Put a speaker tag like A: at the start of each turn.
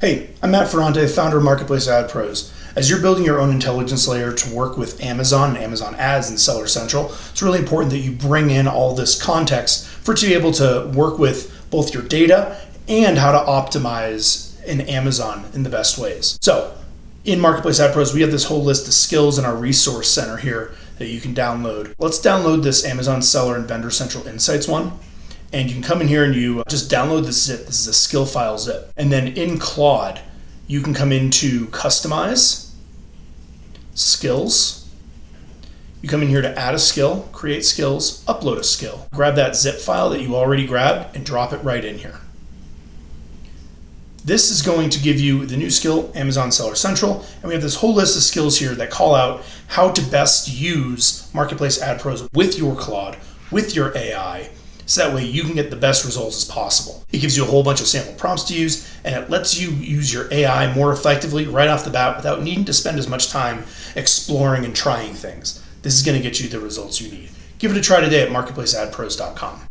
A: Hey, I'm Matt Ferrante, founder of Marketplace Ad Pros. As you're building your own intelligence layer to work with Amazon and Amazon Ads and Seller Central, it's really important that you bring in all this context for it to be able to work with both your data and how to optimize in Amazon in the best ways. So, in Marketplace Ad Pros, we have this whole list of skills in our resource center here that you can download. Let's download this Amazon Seller and Vendor Central Insights one. And you can come in here and you just download the zip. This is a skill file zip. And then in Claude, you can come into Customize, Skills. You come in here to add a skill, create skills, upload a skill. Grab that zip file that you already grabbed and drop it right in here. This is going to give you the new skill, Amazon Seller Central, and we have this whole list of skills here that call out how to best use Marketplace Ad Pros with your Claude, with your AI, so that way you can get the best results as possible. It gives you a whole bunch of sample prompts to use, and it lets you use your AI more effectively right off the bat without needing to spend as much time exploring and trying things. This is going to get you the results you need. Give it a try today at marketplaceadpros.com.